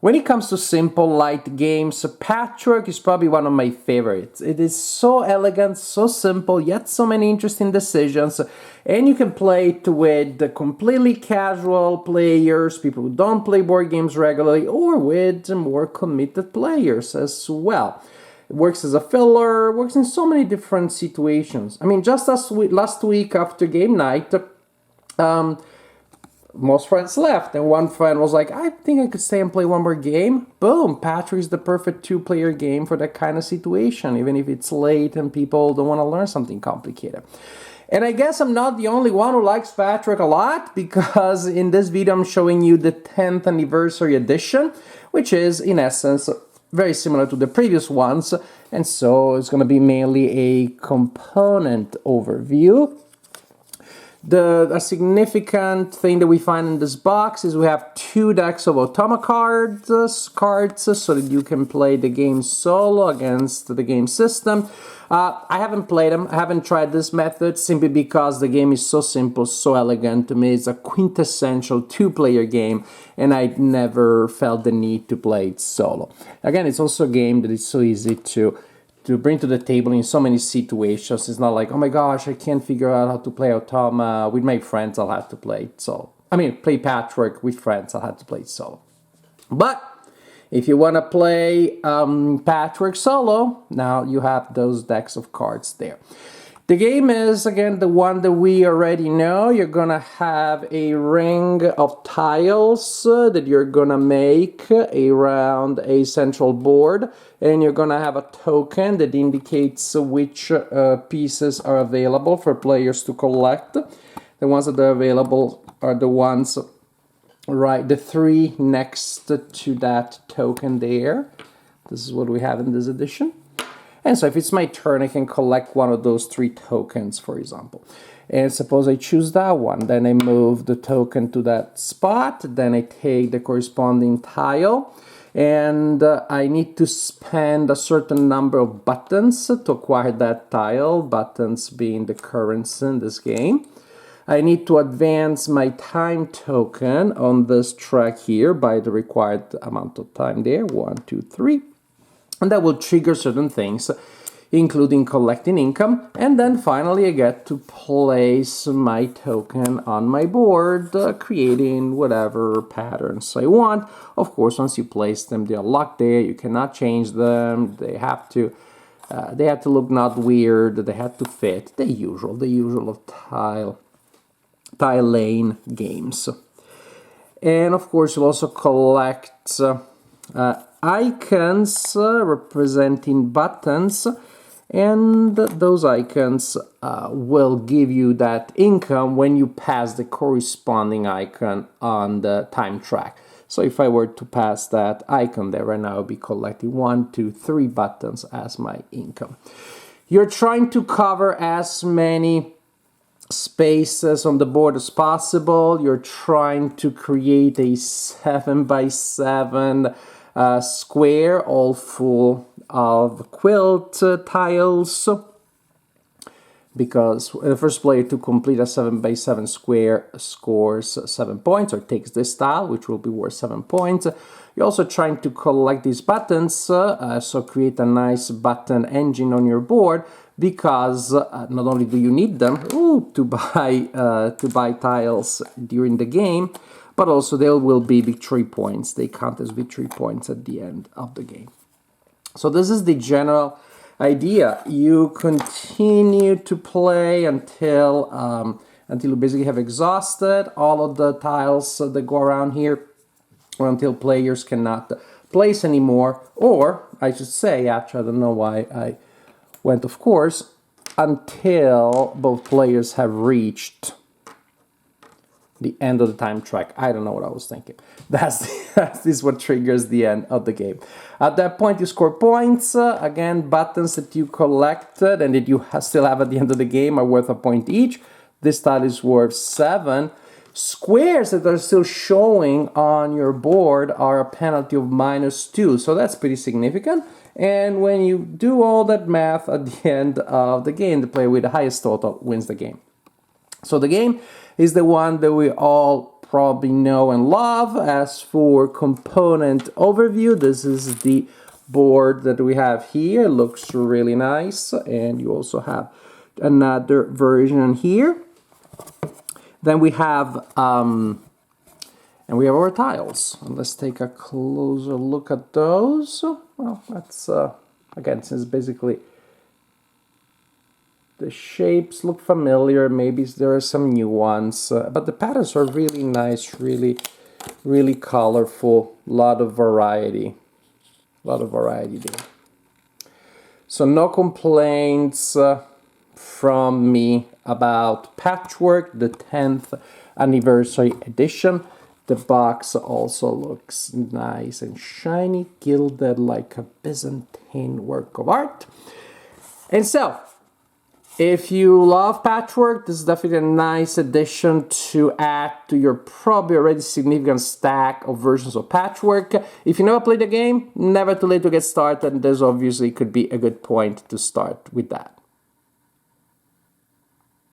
When it comes to simple, light games, Patchwork is probably one of my favorites. It is so elegant, so simple, yet so many interesting decisions, and you can play it with completely casual players, people who don't play board games regularly, or with more committed players as well. It works as a filler, works in so many different situations. I mean, just last week after game night, most friends left, and one friend was like, I think I could stay and play one more game. Boom, Patchwork is the perfect two-player game for that kind of situation, even if it's late and people don't want to learn something complicated. And I guess I'm not the only one who likes Patchwork a lot, because in this video I'm showing you the 10th anniversary edition, which is, in essence, very similar to the previous ones, and so it's going to be mainly a component overview. A significant thing that we find in this box is we have 2 decks of automa cards so that you can play the game solo against the game system. I haven't played them, I haven't tried this method simply because the game is so simple, so elegant. To me, it's a quintessential 2-player game, and I never felt the need to play it solo. Again, it's also a game that is so easy to bring to the table in so many situations. It's not like, oh my gosh, I can't figure out how to play automa with my friends, I'll have to play it solo. I mean, play Patchwork with friends, I'll have to play it solo. But if you want to play Patchwork solo, now you have those decks of cards there. The game is, again, the one that we already know. You're gonna have a ring of tiles that you're gonna make around a central board, and you're gonna have a token that indicates which pieces are available for players to collect. The ones that are available are the ones, right, the 3 next to that token there. This is what we have in this edition. And so if it's my turn, I can collect one of those 3 tokens, for example. And suppose I choose that one, then I move the token to that spot, then I take the corresponding tile, and I need to spend a certain number of buttons to acquire that tile, buttons being the currency in this game. I need to advance my time token on this track here by the required amount of time there, 1, 2, 3. And that will trigger certain things, including collecting income. And then finally I get to place my token on my board, creating whatever patterns I want. Of course, once you place them, they're locked there. You cannot change them. They have to look not weird. They have to fit. The usual of tile lane games. And of course, you'll also collect icons representing buttons, and those icons will give you that income when you pass the corresponding icon on the time track. So if I were to pass that icon there right now, I'll be collecting 1, 2, 3 buttons as my income. You're trying to cover as many spaces on the board as possible. You're trying to create a 7x7 square, all full of quilt tiles, because the first player to complete a 7x7 square scores 7 points, or takes this tile, which will be worth 7 points. You're also trying to collect these buttons, so create a nice button engine on your board, because not only do you need them to buy tiles during the game, but also there will be victory points. They count as victory points at the end of the game. So this is the general idea. You continue to play until you basically have exhausted all of the tiles that go around here, or until players cannot place anymore, or I should say, actually, I don't know why I went of course, until both players have reached the end of the time track. I don't know what I was thinking. This is what triggers the end of the game. At that point, you score points. Again, buttons that you collected and that you still have at the end of the game are worth a point each. This tile is worth 7. Squares that are still showing on your board are a penalty of -2, so that's pretty significant. And when you do all that math at the end of the game, the player with the highest total wins the game. So the game is the one that we all probably know and love. As for component overview, this is the board that we have here. It looks really nice, and you also have another version here. Then we have our tiles. And let's take a closer look at those. Well, that's again, since basically the shapes look familiar, maybe there are some new ones, but the patterns are really nice, really colorful, a lot of variety there. So no complaints from me about Patchwork, the 10th anniversary edition. The box also looks nice and shiny, gilded like a Byzantine work of art. And so, if you love Patchwork, this is definitely a nice addition to add to your probably already significant stack of versions of Patchwork. If you never played the game, never too late to get started, and this obviously could be a good point to start with that.